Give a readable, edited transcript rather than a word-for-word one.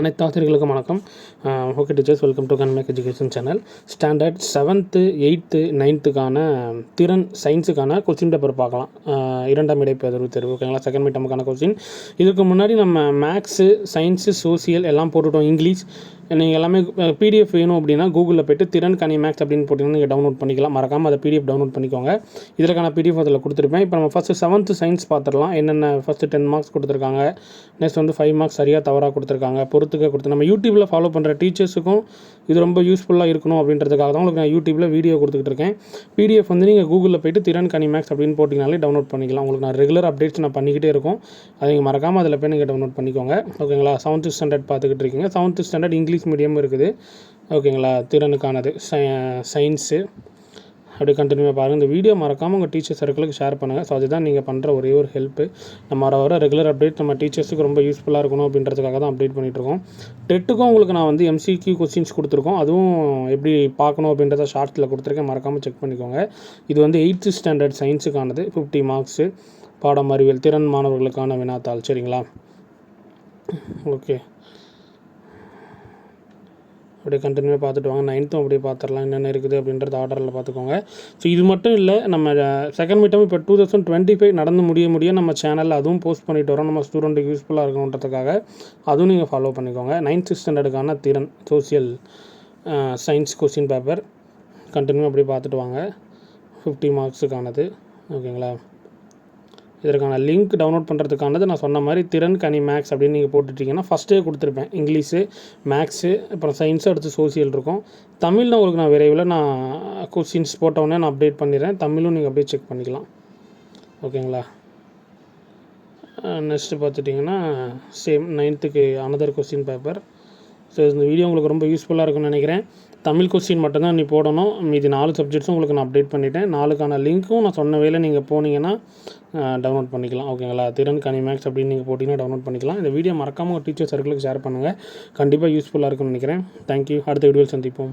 அனைத்து ஆசிரியர்களுக்கும் வணக்கம். ஓகே டீச்சர்ஸ், வெல்கம் டு கன்மேக் education channel. Standard 7th 8th 9th திறன் சயின்ஸுக்கான கொஸ்டின் பேப்பர் பார்க்கலாம். இரண்டாம் இடைப்பேதர்வு தேர்வு, ஓகேங்களா? செகண்ட் மிட் டேர்முக்கான கொஸ்டின். இதுக்கு முன்னாடி நம்ம மேக்ஸு, சயின்ஸு, சோசியல் எல்லாம் போட்டுவிட்டோம். இங்கிலீஷ் நீங்கள் எல்லாமே பிடிஎஃப் வேணும் அப்படின்னா கூகுளில் போய்ட்டு திறன் கனி மேக்ஸ் அப்படின்னு போட்டிங்கன்னா நீங்கள் டவுன்லோட் பண்ணிக்கலாம். மறக்காமல் அதை பிடிஎஃப் டவுன்லோட் பண்ணிக்கோங்க. இதற்கான பிடிஎஃப் அதில் கொடுத்துருப்பேன். இப்போ நம்ம ஃபஸ்ட்டு 7th சயின்ஸ் பார்த்துடலாம். என்னென்ன ஃபஸ்ட்டு 10 மார்க்ஸ் கொடுத்துருக்காங்க, நெக்ஸ்ட் 5 மார்க்ஸ் சரியாக தவறாக கொடுத்துருக்காங்க, பொறுத்துக்க கொடுத்து நம்ம யூடியூப்பில் ஃபாலோ பண்ணுற டீச்சர்ஸுக்கும் இது ரொம்ப யூஸ்ஃபுல்லாக இருக்கணும் அப்படின்றதுக்காக தான் உங்களுக்கு நான் யூடியூப்பில் வீடியோ கொடுத்துக்கிட்டு இருக்கேன். பிடிஎஃப் நீங்கள் கூகுளில் போய்ட்டு திறன் கனி மேக்ஸ் அப்படின்னு போட்டிங்கனாலே டவுன்லோட் பண்ணிக்கலாம். உங்களுக்கு நான் ரெகுலர் அப்டேட்ஸ் நான் பண்ணிக்கிட்டே இருக்கும். அதை நீங்கள் மறக்காமல் அதில் போய் நீங்கள் டவுன்லோட் பண்ணிக்கோங்க. ஓகேங்களா? 7th ஸ்டாண்டர்ட் பார்த்துக்கிட்டு இருக்கீங்க. 7th ஸ்டாண்டர்ட் இங்கிலீஷ் மீடியம் இருக்குது. ஓகேங்களா? திறனுக்கானது சயின்ஸு அப்படி கண்டினியூவாக பாருங்கள். இந்த வீடியோ மறக்காமல் உங்கள் டீச்சர் சர்க்கிளுக்கு ஷேர் பண்ணுங்கள். ஸோ அதுதான் நீங்கள் பண்ணுற ஒரே ஒரு ஹெல்ப்பு. நம்ம வர ரெகுலர் அப்டேட் நம்ம டீச்சர்ஸுக்கு ரொம்ப யூஸ்ஃபுல்லாக இருக்கணும் அப்படின்றதுக்காக தான் அப்டேட் பண்ணிகிட்ருக்கோம். டெட்டுக்கும் உங்களுக்கு நான் MCQ கொஸ்டின்ஸ் கொடுத்துருக்கோம். அதுவும் எப்படி பார்க்கணும் அப்படின்றத ஷார்ட்ஸில் கொடுத்துருக்கேன். மறக்காமல் செக் பண்ணிக்கோங்க. இது 8th ஸ்டாண்டர்ட் சயின்ஸுக்கானது. 50 மார்க்ஸு. பாடம் அறிவியல் திறன் மாணவர்களுக்கான வினாத்தாள். சரிங்களா? ஓகே, அப்படியே கண்டினியூவாக பார்த்துட்டு வாங்க. 9th அப்படியே பார்த்துடலாம், என்னென்ன இருக்குது அப்படின்றது ஆர்டரில் பார்த்துக்கோங்க. ஸோ இது மட்டும் இல்லை, நம்ம செகண்ட் மிட் டேர்ம் இப்போ 2025 நடந்து முடிய நம்ம சேனலில் அதுவும் போஸ்ட் பண்ணிட்டு வரோம். நம்ம ஸ்டூடெண்ட்டுக்கு யூஸ்ஃபுல்லாக இருக்கணுன்றதுக்காக அதுவும் நீங்கள் ஃபாலோ பண்ணிக்கோங்க. 9th ஸ்டாண்டர்டுக்கான திறன் சோசியல் சயின்ஸ் கொஸ்டின் பேப்பர் கண்டினியூவாக அப்படியே பார்த்துட்டு வாங்க. 50 மார்க்ஸுக்கானது. ஓகேங்களா? இதற்கான லிங்க் டவுன்லோட் பண்ணுறதுக்கானது நான் சொன்ன மாதிரி திறன் கனி மேக்ஸ் அப்படின்னு நீங்கள் போட்டுட்டிங்கன்னா ஃபஸ்ட்டே கொடுத்துருப்பேன். இங்கிலீஷு, மேக்ஸு, அப்புறம் சயின்ஸு, அடுத்து சோசியல் இருக்கும். தமிழில் உங்களுக்கு நான் விரைவில் நான் கொஸ்டின்ஸ் போட்டவுடனே நான் அப்டேட் பண்ணிடுறேன். தமிழும் நீங்கள் அப்படியே செக் பண்ணிக்கலாம். ஓகேங்களா? நெக்ஸ்ட்டு பார்த்துட்டிங்கன்னா same 9th another question paper. So இந்த வீடியோ உங்களுக்கு ரொம்ப யூஸ்ஃபுல்லாக இருக்கும்னு நினைக்கிறேன். தமிழ் கொஸ்டின் மட்டும்தான் நீ போடணும். மீதி 4 சப்ஜெக்ட்ஸும் உங்களுக்கு நான் அப்டேட் பண்ணிவிட்டேன். 4க்கான லிங்க்கும் நான் சொன்ன வேலை நீங்கள் போனீங்கன்னா டவுன்லோட் பண்ணிக்கலாம். ஓகேங்களா? திறன் கனி மேக்ஸ் அப்படின்னு நீங்கள் போட்டிங்கன்னா டவுன்லோட் பண்ணிக்கலாம். இந்த வீடியோ மறக்காமல் ஒரு டீச்சர் சர்க்கிளுக்கு ஷேர் பண்ணுங்கள். கண்டிப்பாக யூஸ்ஃபுல்லாக இருக்கும்னு நினைக்கிறேன். தேங்க்யூ. அடுத்த வீடியோவில் சந்திப்போம்.